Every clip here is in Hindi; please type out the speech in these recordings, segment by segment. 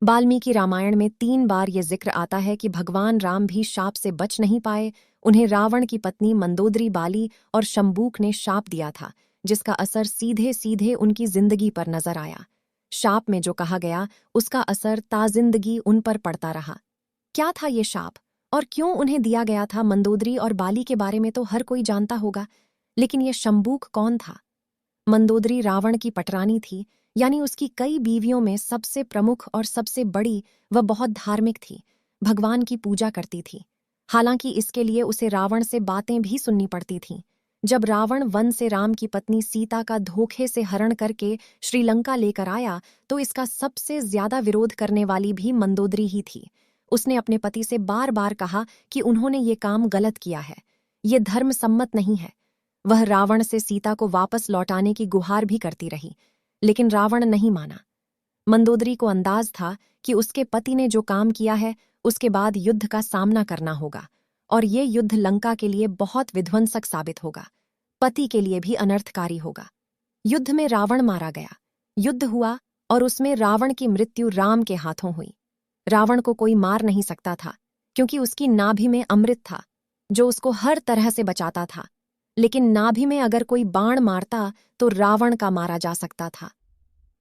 वाल्मीकि रामायण में 3 बार ये जिक्र आता है कि भगवान राम भी शाप से बच नहीं पाए। उन्हें रावण की पत्नी मंदोदरी, बाली और शंबूक ने शाप दिया था, जिसका असर सीधे सीधे उनकी जिंदगी पर नजर आया। शाप में जो कहा गया, उसका असर ताजिंदगी उन पर पड़ता रहा। क्या था ये शाप और क्यों उन्हें दिया गया था? मंदोदरी और बाली के बारे में तो हर कोई जानता होगा, लेकिन ये शंबूक कौन था? मंदोदरी रावण की पटरानी थी, यानी उसकी कई बीवियों में सबसे प्रमुख और सबसे बड़ी। वह बहुत धार्मिक थी, भगवान की पूजा करती थी। हालांकि इसके लिए उसे रावण से बातें भी सुननी पड़ती थीं। जब रावण वन से राम की पत्नी सीता का धोखे से हरण करके श्रीलंका लेकर आया, तो इसका सबसे ज्यादा विरोध करने वाली भी मंदोदरी ही थी। उसने अपने पति से बार बार कहा कि उन्होंने ये काम गलत किया है, ये धर्म सम्मत नहीं है। वह रावण से सीता को वापस लौटाने की गुहार भी करती रही, लेकिन रावण नहीं माना। मंदोदरी को अंदाज था कि उसके पति ने जो काम किया है, उसके बाद युद्ध का सामना करना होगा, और ये युद्ध लंका के लिए बहुत विध्वंसक साबित होगा, पति के लिए भी अनर्थकारी होगा। युद्ध में रावण मारा गया। युद्ध हुआ और उसमें रावण की मृत्यु राम के हाथों हुई। रावण को कोई मार नहीं सकता था, क्योंकि उसकी नाभि में अमृत था, जो उसको हर तरह से बचाता था। लेकिन नाभि में अगर कोई बाण मारता तो रावण का मारा जा सकता था।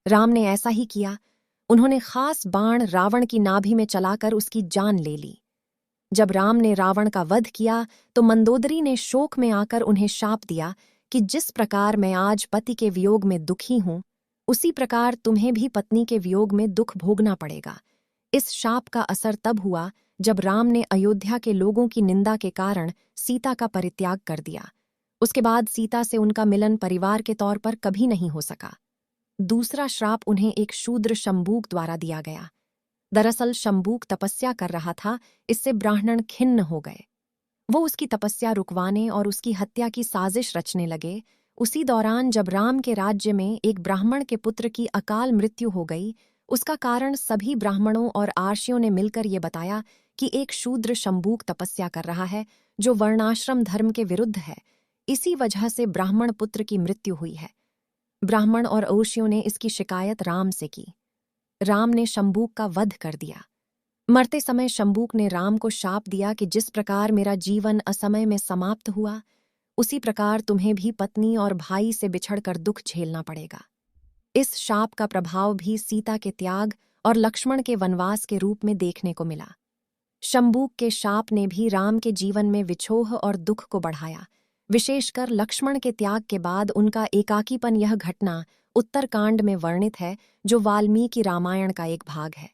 राम ने ऐसा ही किया। उन्होंने खास बाण रावण की नाभि में चलाकर उसकी जान ले ली। जब राम ने रावण का वध किया, तो मंदोदरी ने शोक में आकर उन्हें शाप दिया कि जिस प्रकार मैं आज पति के वियोग में दुखी हूं, उसी प्रकार तुम्हें भी पत्नी के वियोग में दुख भोगना पड़ेगा। इस शाप का असर तब हुआ जब राम ने अयोध्या के लोगों की निंदा के कारण सीता का परित्याग कर दिया। उसके बाद सीता से उनका मिलन परिवार के तौर पर कभी नहीं हो सका। दूसरा श्राप उन्हें एक शूद्र शंबूक द्वारा दिया गया। दरअसल शंबूक तपस्या कर रहा था, इससे ब्राह्मण खिन्न हो गए। वो उसकी तपस्या रुकवाने और उसकी हत्या की साजिश रचने लगे। उसी दौरान जब राम के राज्य में एक ब्राह्मण के पुत्र की अकाल मृत्यु हो गई, उसका कारण सभी ब्राह्मणों और आर्षियों ने मिलकर ये बताया कि एक शूद्र शंबूक तपस्या कर रहा है, जो वर्णाश्रम धर्म के विरुद्ध है। इसी वजह से ब्राह्मण पुत्र की मृत्यु हुई है। ब्राह्मण और औषियों ने इसकी शिकायत राम से की। राम ने शंबूक का वध कर दिया। मरते समय शंबूक ने राम को शाप दिया कि जिस प्रकार मेरा जीवन असमय में समाप्त हुआ, उसी प्रकार तुम्हें भी पत्नी और भाई से बिछड़कर दुख झेलना पड़ेगा। इस शाप का प्रभाव भी सीता के त्याग और लक्ष्मण के वनवास के रूप में देखने को मिला। शंबूक के शाप ने भी राम के जीवन में विछोह और दुख को बढ़ाया। विशेषकर लक्ष्मण के त्याग के बाद उनका एकाकीपन। यह घटना उत्तरकांड में वर्णित है, जो वाल्मीकि रामायण का एक भाग है।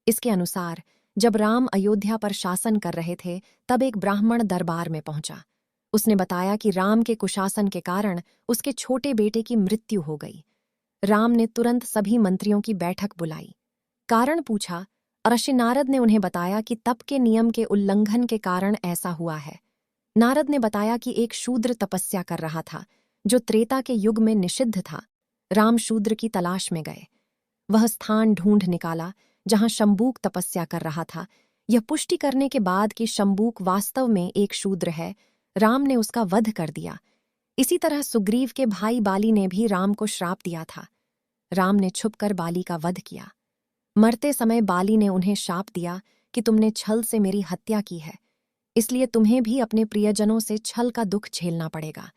इसके अनुसार जब राम अयोध्या पर शासन कर रहे थे, तब एक ब्राह्मण दरबार में पहुंचा। उसने बताया कि राम के कुशासन के कारण उसके छोटे बेटे की मृत्यु हो गई। राम ने तुरंत सभी मंत्रियों की बैठक बुलाई। कारण पूछा। ऋषि नारद ने उन्हें बताया कि तप के नियम के उल्लंघन के कारण ऐसा हुआ है। नारद ने बताया कि एक शूद्र तपस्या कर रहा था, जो त्रेता के युग में निषिद्ध था। राम शूद्र की तलाश में गए। वह स्थान ढूंढ निकाला जहां शंबूक तपस्या कर रहा था। यह पुष्टि करने के बाद कि शंबूक वास्तव में एक शूद्र है, राम ने उसका वध कर दिया। इसी तरह सुग्रीव के भाई बाली ने भी राम को श्राप दिया था। राम ने छुपकर बाली का वध किया। मरते समय बाली ने उन्हें शाप दिया कि तुमने छल से मेरी हत्या की है, इसलिए तुम्हें भी अपने प्रियजनों से छल का दुख झेलना पड़ेगा।